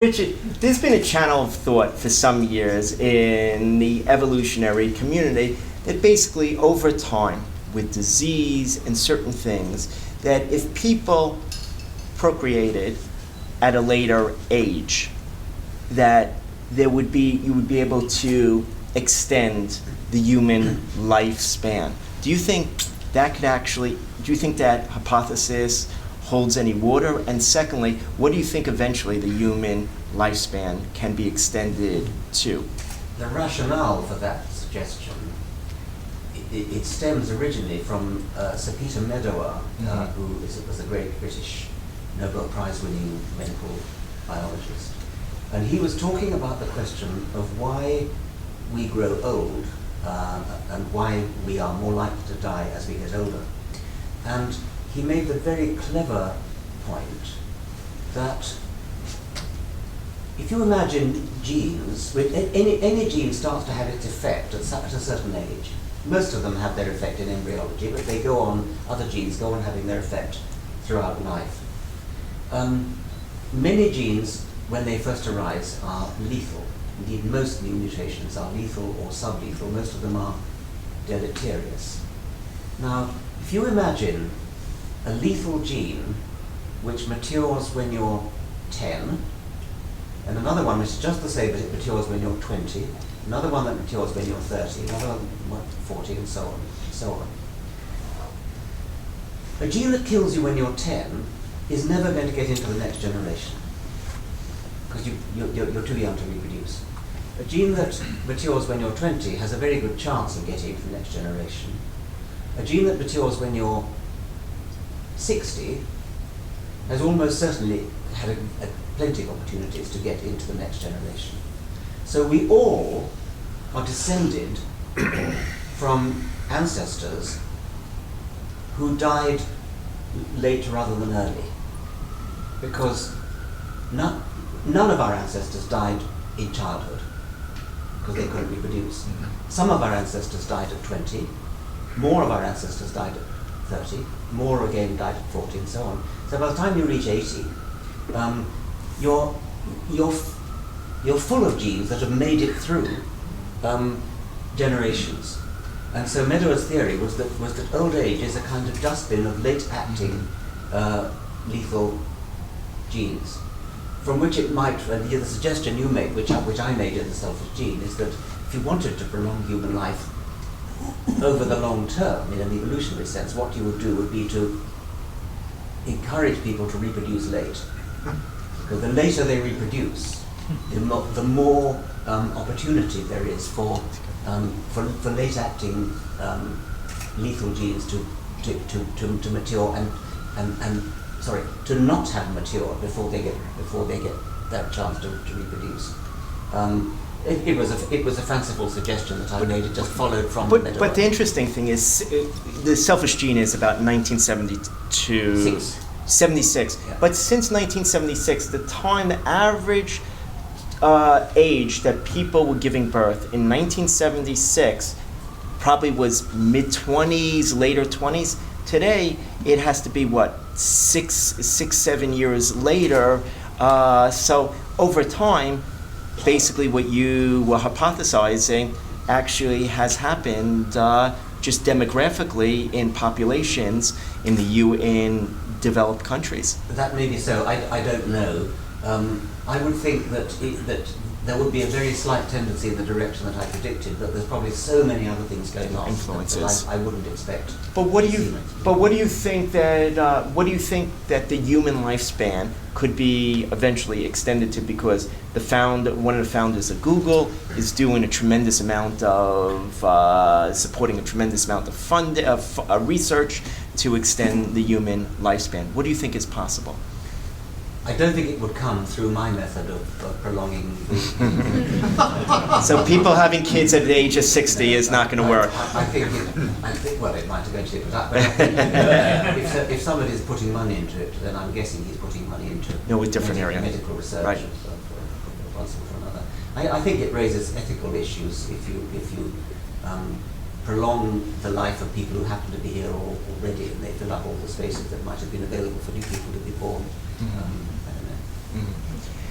Richard, there's been a channel of thought for some years in the evolutionary community that basically over time, with disease and certain things, that if people procreated at a later age, that you would be able to extend the human lifespan. Do you think that hypothesis holds any water? And secondly, what do you think eventually the human lifespan can be extended to? The rationale for that suggestion, it stems originally from Sir Peter Medawar, who was a great British Nobel Prize-winning medical biologist. And he was talking about the question of why we grow old and why we are more likely to die as we get older. And he made the very clever point that if you imagine genes, any gene starts to have its effect at a certain age. Most of them have their effect in embryology, but they go on, other genes go on having their effect throughout life. Many genes, when they first arise, are lethal. Indeed, most new mutations are lethal or sublethal. Most of them are deleterious. Now, if you imagine a lethal gene which matures when you're 10, and another one which is just the same but it matures when you're 20, another one that matures when you're 30, another one 40, and so on, and so on. A gene that kills you when you're 10 is never going to get into the next generation because you're too young to reproduce. A gene that matures when you're 20 has a very good chance of getting into the next generation. A gene that matures when you're 60 has almost certainly had plenty of opportunities to get into the next generation. So we all are descended from ancestors who died late rather than early, because none of our ancestors died in childhood because they couldn't reproduce. Some of our ancestors died at 20, more of our ancestors died at 30, more again died at 40, and so on. So by the time you reach 80, you're full of genes that have made it through generations. And so Medawar's theory was that old age is a kind of dustbin of late-acting lethal genes, from which it might, the suggestion you made, which I made in The Selfish Gene, is that if you wanted to prolong human life over the long term, in an evolutionary sense, what you would do would be to encourage people to reproduce late. Because the later they reproduce, the more opportunity there is for late-acting lethal genes to mature and to not have matured before they get that chance to reproduce. It was a fanciful suggestion that I made. It just followed from. But the interesting thing is, The Selfish Gene is about 1972. 76. Yeah. But since 1976, the average age that people were giving birth in 1976 probably was mid-20s, later 20s. Today, it has to be, 7 years later. So over time, basically what you were hypothesizing actually has happened just demographically in populations in developed countries. That may be so. I don't know. I would think that there would be a very slight tendency in the direction that I predicted, but there's probably so many other things going on influences that I wouldn't expect. But what do you think that the human lifespan could be eventually extended to? Because one of the founders of Google is doing a tremendous amount of supporting a tremendous amount of research to extend the human lifespan. What do you think is possible? I don't think it would come through my method of prolonging. So people having kids at the age of 60 is not going to work. I think well, it might eventually, but I think if somebody is putting money into it, then I'm guessing he's putting money into a different area, medical research, right. for one sort or another. I think it raises ethical issues if you prolong the life of people who happen to be here already, and they fill up all the spaces that might have been available for new people to be born. I don't know.